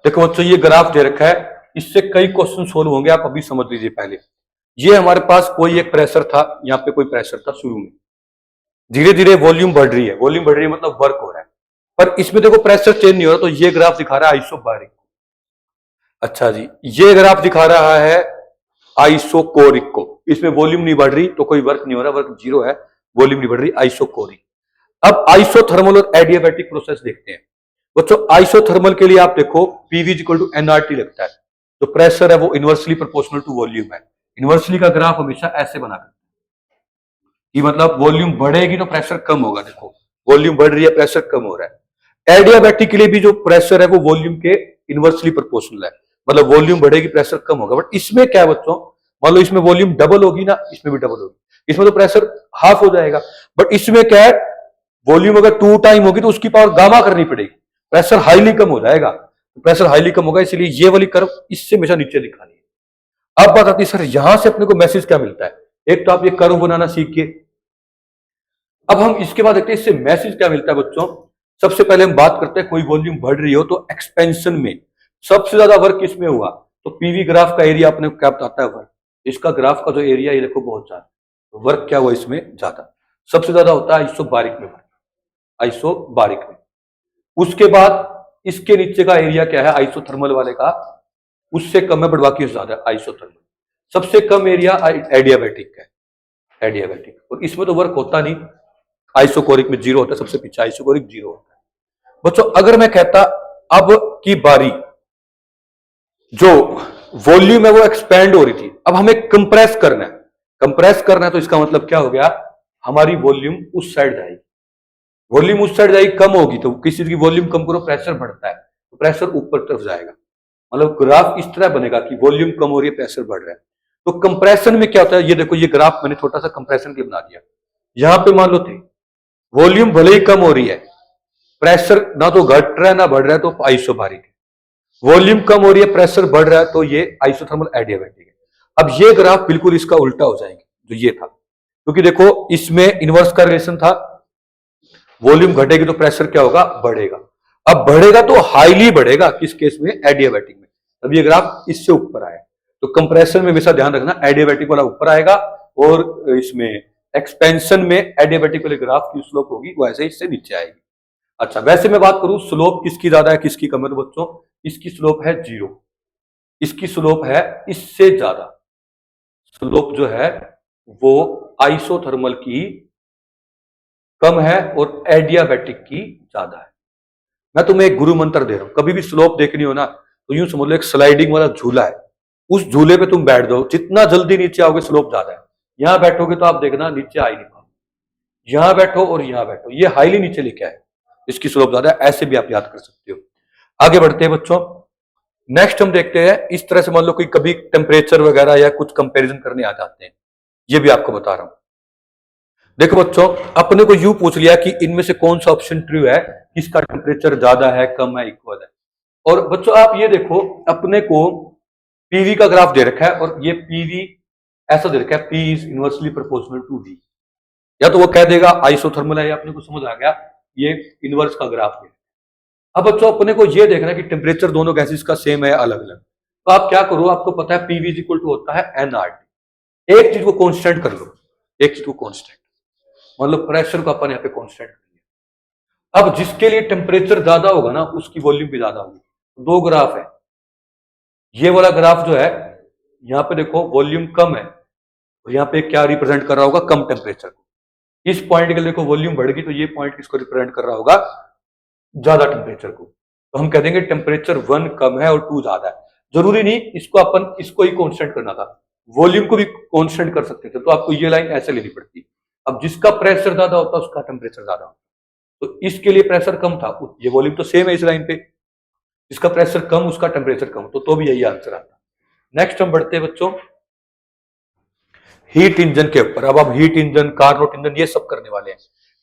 A: देखो बच्चों, ये ग्राफ दे रखा है, इससे कई क्वेश्चन सोल्व होंगे, आप अभी समझ लीजिए। पहले ये हमारे पास कोई एक प्रेशर था, यहाँ पे कोई प्रेशर था शुरू में, धीरे धीरे वॉल्यूम बढ़ रही है, वॉल्यूम बढ़ रही है मतलब वर्क हो रहा है, पर इसमें देखो प्रेशर चेंज नहीं हो रहा, तो ये ग्राफ दिखा रहा है आइसोबारिक। अच्छा जी, ये ग्राफ दिखा रहा है आइसोकोरिक को, इसमें वॉल्यूम नहीं बढ़ रही तो कोई वर्क नहीं हो रहा, वर्क जीरो है, वॉल्यूम नहीं बढ़ रही, आइसोकोरिक। अब आइसोथर्मल और एडियाबैटिक प्रोसेस देखते हैं बच्चों। आइसोथर्मल के लिए आप देखो पीवी इक्वल टू एनआरटी लगता है, तो प्रेशर है वो इनवर्सली प्रोपोर्शनल टू वॉल्यूम है। इनवर्सली का ग्राफ हमेशा ऐसे बना करते हैं कि मतलब वॉल्यूम बढ़ेगी तो प्रेशर कम होगा, देखो वॉल्यूम बढ़ रही है, प्रेशर कम हो रहा है। एडियाबैटिक के लिए भी जो प्रेशर है वो वॉल्यूम के इनवर्सली प्रोपोर्शनल है, मतलब वॉल्यूम बढ़ेगी प्रेशर कम होगा। बट इसमें क्या है बच्चों, मान लो इसमें वॉल्यूम डबल होगी ना, इसमें भी डबल होगी, इसमें तो प्रेशर हाफ हो जाएगा। बट इसमें क्या है, वॉल्यूम अगर 2 टाइम होगी तो उसकी पावर गामा करनी पड़ेगी, प्रेशर हाईली कम हो जाएगा, प्रेशर हाईली कम होगा, इसलिए ये वाली कर्व इससे हमेशा नीचे दिखानी है। अब बात आती है सर यहां से अपने को मैसेज क्या मिलता है, एक तो आप ये कर्व बनाना सीखिए। अब हम इसके बाद देखते हैं इससे मैसेज क्या मिलता है बच्चों। सबसे पहले हम बात करते हैं कोई वॉल्यूम बढ़ रही हो तो एक्सपेंशन में सबसे ज्यादा वर्क किसमें हुआ, तो पीवी ग्राफ का एरिया अपने क्या बताता है, वर्क। इसका ग्राफ का जो एरिया ये देखो बहुत ज्यादा, तो वर्क क्या हुआ इसमें ज्यादा, सबसे ज्यादा होता है आइसोबारिक में, आइसोबारिक में। उसके बाद इसके नीचे का एरिया क्या है आइसोथर्मल वाले का, उससे कम है बट बाकी ज्यादा है आइसोथर्मल। सबसे कम एरिया एडियाबैटिक का है, एडियाबैटिक, और इसमें तो वर्क होता नहीं, आइसोकोरिक में जीरो होता है, सबसे पीछे आइसोकोरिक जीरो होता है। बच्चों अगर मैं कहता अब की बारी जो वॉल्यूम है वो एक्सपेंड हो रही थी, अब हमें कंप्रेस करना है, कंप्रेस करना है, तो इसका मतलब क्या हो गया, हमारी वॉल्यूम उस साइड जाएगी, वॉल्यूम उस साइड जाएगी, कम होगी तो किसी चीज की वॉल्यूम कम करो प्रेशर बढ़ता है, तो प्रेशर ऊपर तरफ जाएगा, मतलब ग्राफ इस तरह बनेगा कि वॉल्यूम कम हो रही है प्रेशर बढ़ रहा है। तो कंप्रेशन में क्या होता है, ये देखो ये ग्राफ मैंने छोटा सा कंप्रेशन के बना दिया, यहां पे मान लो थे वॉल्यूम भले ही कम हो रही है, प्रेशर ना तो घट रहा है ना बढ़ रहा है, तो आइसोबारिक है। वॉल्यूम कम हो रही है प्रेशर बढ़ रहा है तो ये आइसोथर्मल एडियाबैटिक है। अब ये ग्राफ बिल्कुल इसका उल्टा हो जाएंगे जो ये था, क्योंकि देखो इसमें इनवर्स का रिलेशन था, वॉल्यूम घटेगी तो प्रेशर क्या होगा, बढ़ेगा। अब बढ़ेगा तो हाईली बढ़ेगा, किस केस में, एडियाबैटिक में। अब ये ग्राफ इससे ऊपर आया, तो कंप्रेशन में हमेशा ध्यान रखना एडियाबैटिक वाला ऊपर आएगा, और इसमें एक्सपेंशन में एडियाबैटिक वाले ग्राफ की स्लोप होगी वो ऐसे इससे नीचे आएगी। अच्छा वैसे मैं बात करूं स्लोप किसकी ज्यादा है किसकी कम है, तो बच्चों इसकी स्लोप है जीरो, इसकी स्लोप है इससे ज्यादा, स्लोप जो है वो आइसोथर्मल की कम है और एडियाबैटिक की ज्यादा है। मैं तुम्हें एक गुरु मंत्र दे रहा हूं, कभी भी स्लोप देखनी हो ना तो यूं समझ लो एक स्लाइडिंग वाला झूला है, उस झूले पे तुम बैठ जाओ, जितना जल्दी नीचे आओगे स्लोप ज्यादा है। यहां बैठोगे तो आप देखना नीचे आ ही नहीं पाओगे, यहां बैठो और यहां बैठो, ये हाईली नीचे लेके आए, इसकी स्लोप ज्यादा है, ऐसे भी आप याद कर सकते हो। आगे बढ़ते हैं बच्चों, नेक्स्ट हम देखते हैं इस तरह से मान लो कोई कभी टेम्परेचर वगैरह या कुछ कंपैरिजन करने आ जाते हैं, ये भी आपको बता रहा हूं। देखो बच्चों अपने को यूं पूछ लिया कि इनमें से कौन सा ऑप्शन ट्रू है, किसका टेम्परेचर ज्यादा है कम है इक्वल है। और बच्चों आप ये देखो अपने को पीवी का ग्राफ दे रखा है और ये पीवी ऐसा दे रखा है, P is inversely proportional to V, या तो वो कह देगा आइसोथर्मल है, या अपने को समझ आ गया ये इनवर्स का ग्राफ है। अब बच्चों अपने को ये देखना है कि टेम्परेचर दोनों गैसेस का सेम है अलग अलग, तो आप क्या करो, आपको पता है पीवी इक्वल टू होता है एनआरटी, एक चीज को कांस्टेंट कर लो, एक चीज को कांस्टेंट, मतलब प्रेशर को अपन यहाँ पे कांस्टेंट कर लिया। अब जिसके लिए टेम्परेचर ज्यादा होगा ना उसकी वॉल्यूम भी ज्यादा होगी, दो ग्राफ है, ये वाला ग्राफ जो है यहाँ पे देखो वॉल्यूम कम है और यहाँ पे क्या रिप्रेजेंट कर रहा होगा, कम टेम्परेचर को। इस पॉइंट के लिए देखो वॉल्यूम बढ़ गई तो ये पॉइंट किसको रिप्रेजेंट कर रहा होगा, ज्यादा टेम्परेचर को। तो हम कह देंगे टेम्परेचर 1 कम है और 2 ज्यादा है। जरूरी नहीं इसको अपन इसको ही कांस्टेंट करना था, वॉल्यूम को भी कांस्टेंट कर सकते थे, तो आपको ये लाइन ऐसे लेनी पड़ती। अब जिसका प्रेशर ज्यादा होता उसका टेम्परेचर ज्यादा होता, तो इसके लिए प्रेशर कम था, ये वॉल्यूम तो सेम है इस लाइन पे, जिसका प्रेशर कम उसका टेम्परेचर कम, तो भी यही आंसर आता। नेक्स्ट हम बढ़ते हैं बच्चों, हीट इंजन के ऊपर। अब हम हीट इंजन, कार्नोट इंजन ये सब करने वाले हैं।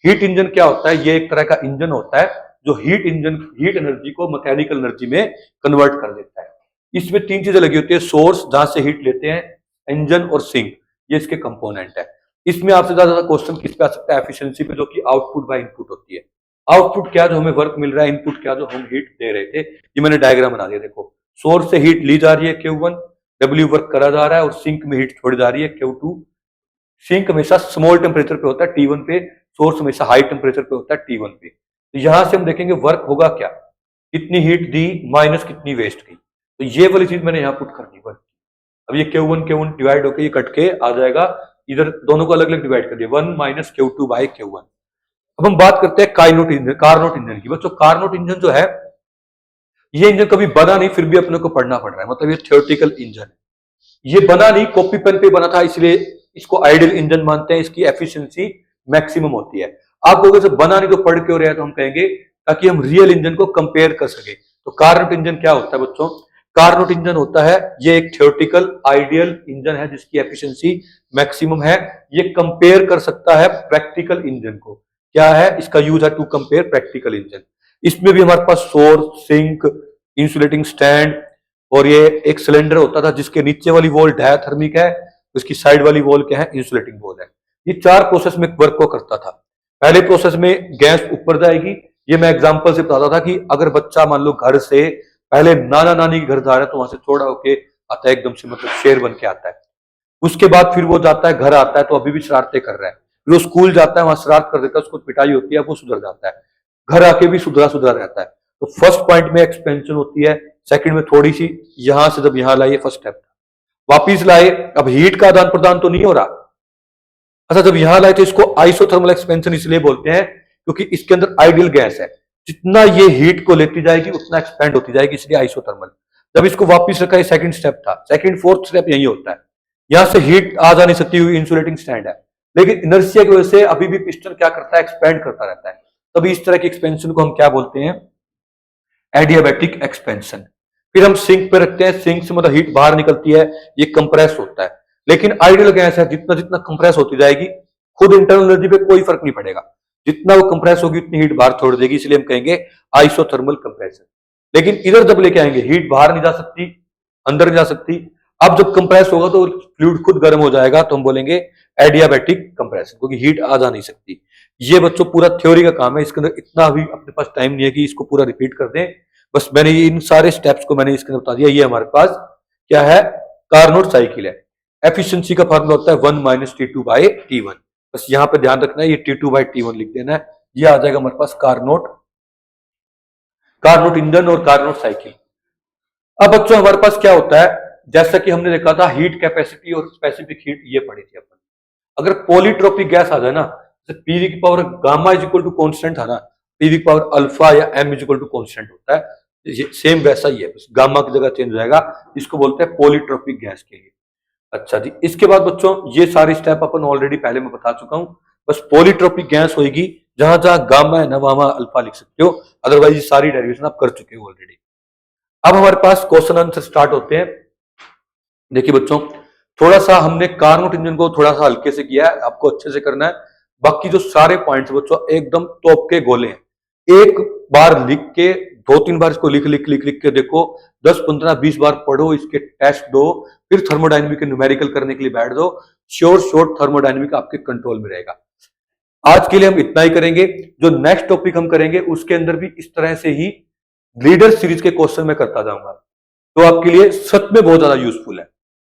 A: हीट इंजन क्या होता है? ये एक तरह का इंजन होता है जो हीट एनर्जी को मैकेनिकल एनर्जी में कन्वर्ट कर देता है। इसमें तीन चीजें लगी होती है, सोर्स जहां से हीट लेते हैं, इंजन और सिंक, ये इसके कंपोनेंट है। इसमें आपसे ज्यादा क्वेश्चन किस पे आ सकता है? एफिशिएंसी पे, जो कि आउटपुट बाय इनपुट होती है। आउटपुट क्या, जो हमें वर्क मिल रहा है, इनपुट क्या, जो हम हीट दे रहे थे। ये मैंने डायग्राम बना दिया, देखो सोर्स से हीट ली जा रही है Q1, W वर्क करा जा रहा है, और सिंक में हीट छोड़ी जा रही है Q2। सिंक हमेशा स्मॉल टेम्परेचर पे होता है T1 पे, सोर्स हमेशा हाई टेम्परेचर पे होता है T1 पे। तो यहां से हम देखेंगे वर्क होगा क्या, कितनी हीट दी माइनस कितनी वेस्ट की। तो ये वाली चीज मैंने यहाँ पुट करनी वर्क। अब ये Q1 डिवाइड होकर ये कट के आ जाएगा, इधर दोनों को अलग अलग डिवाइड कर दिया, 1 माइनस Q2 बाय Q1। अब हम बात करते हैं कार्नोट इंजन की। बच्चों कार्नोट इंजन जो है, ये इंजन कभी बना नहीं, फिर भी अपने को पढ़ना पड़ रहा है, मतलब ये थ्योरेटिकल इंजन है। ये बना नहीं, कॉपी पेन पे बना था, इसलिए इसको आइडियल इंजन मानते हैं, इसकी एफिशिएंसी मैक्सिमम होती है। आप लोगों से बना नहीं तो पढ़ क्यों रहे हैं, तो हम कहेंगे ताकि हम रियल इंजन को कंपेयर कर सके। तो कार्नोट इंजन क्या होता है बच्चों? कार्नोट इंजन होता है, ये एक थ्योरेटिकल आइडियल इंजन है जिसकी एफिशिएंसी मैक्सिमम है। ये कंपेयर कर सकता है प्रैक्टिकल इंजन को। क्या है इसका यूज है? To compare practical engine. इसमें भी हमारे पास सोर्स, सिंक, इंसुलेटिंग स्टैंड, और ये एक सिलेंडर होता था जिसके नीचे वाली वॉल डायाथर्मिक है, उसकी साइड वाली वॉल क्या है? इंसुलेटिंग वॉल है। ये चार प्रोसेस में वर्क को करता था। पहले प्रोसेस में गैस ऊपर जाएगी। ये मैं एग्जांपल से बताता था कि अगर बच्चा मान लो घर से पहले नाना नानी के घर जा रहा है, तो वहां से चौड़ा होके आता है एकदम से, मतलब शेर बन के आता है। उसके बाद फिर वो जाता है, घर आता है तो अभी भी शरारतें कर रहा है। फिर वो स्कूल जाता है, वहां शरारत कर देता है, उसको पिटाई होती है, वो सुधर जाता है, घर आके भी सुधरा सुधरा रहता है। तो फर्स्ट पॉइंट में एक्सपेंशन होती है, सेकंड में थोड़ी सी, यहां से जब यहां लाए, फर्स्ट स्टेप था, वापिस लाए, अब हीट का आदान प्रदान तो नहीं हो रहा। अच्छा, जब यहां लाए तो इसको आइसोथर्मल एक्सपेंशन इसलिए बोलते हैं क्योंकि इसके अंदर आइडियल गैस है, जितना ये हीट को लेती जाएगी उतना एक्सपेंड होती जाएगी, इसलिए आइसोथर्मल। जब इसको वापिस रखा, ये सेकंड स्टेप था, सेकंड फोर्थ स्टेप यही होता है। यहां से हीट आ जा नहीं सकती हुई इंसुलेटिंग स्टैंड है, लेकिन इनर्शिया की वजह से अभी भी पिस्टन क्या करता है? एक्सपेंड करता रहता है। तभी इस तरह की एक्सपेंशन को हम क्या बोलते हैं? Adiabatic expansion. फिर हम सिंक पे रखते हैं, सिंक से मतलब हीट बाहर निकलती है, ये कंप्रेस होता है। लेकिन आइडियल गैस है, जितना जितना कंप्रेस होती जाएगी, खुद इंटरनल एनर्जी पे कोई फर्क नहीं पड़ेगा, जितना वो कंप्रेस होगी उतनी हीट बाहर छोड़ देगी, इसलिए हम कहेंगे आइसोथर्मल कंप्रेशन। लेकिन इधर जब लेके आएंगे, हीट बाहर नहीं जा सकती, अंदर नहीं जा सकती। अब जब कंप्रेस होगा तो फ्लूइड खुद गर्म हो जाएगा, तो हम बोलेंगे एडियाबैटिक कंप्रेशन, क्योंकि हीट आ जा नहीं सकती। ये बच्चों पूरा थ्योरी का काम है, इसके अंदर इतना अभी अपने पास टाइम नहीं है कि इसको पूरा रिपीट कर दें। बस मैंने इन सारे स्टेप्स को मैंने इसके अंदर बता दिया। ये हमारे पास क्या है? कार्नोट साइकिल है। एफिशिएंसी का फॉर्मूला होता है 1 माइनस T2 बाय T1। बस यहां पे ध्यान रखना है, ये T2 बाय T1 लिख देना है, ये आ जाएगा हमारे पास कार्नोट इंजन और कार्नोट साइकिल। अब बच्चों हमारे पास क्या होता है? जैसा कि हमने देखा था, हीट कैपेसिटी और स्पेसिफिक हीट, ये पढ़ी थी अपन। अगर पॉलीट्रोपिक गैस आ जाए ना, जैसे पी की power gamma is equal to constant था ना, पी की पावर अल्फा या M is equal to constant होता है, ये सेम वैसा ही है, बस गामा की जगह चेंज हो जाएगा। इसको बोलते हैं पॉलीट्रोपिक गैस के लिए। अच्छा जी, इसके बाद बच्चों ये सारी स्टेप अपन ऑलरेडी पहले मैं बता चुका हूं। बस पॉलीट्रोपिक गैस होगी, जहां जहां गामा है ना वहां अल्फा लिख सकते हो, अदरवाइज ये सारी डेरिवेशन आप कर चुके हो ऑलरेडी। अब हमारे पास क्वेश्चन आंसर स्टार्ट होते हैं। देखिए बच्चों, थोड़ा सा हमने कार्नोट इंजन को थोड़ा सा हल्के से किया है, आपको अच्छे से करना है। बाकी जो सारे पॉइंट्स बच्चों एकदम टॉप के गोले हैं। एक बार लिख के 2-3 बार इसको लिख के देखो, 10, 15, 20 बार पढ़ो, इसके टेस्ट दो, फिर थर्मोडायनेमिक के न्यूमेरिकल करने के लिए बैठ दो। श्योर थर्मोडायनेमिक आपके कंट्रोल में रहेगा। आज के लिए हम इतना ही करेंगे। जो नेक्स्ट टॉपिक हम करेंगे उसके अंदर भी इस तरह से ही लीडर सीरीज के क्वेश्चन में करता जाऊंगा, तो आपके लिए सच में बहुत ज्यादा यूजफुल है।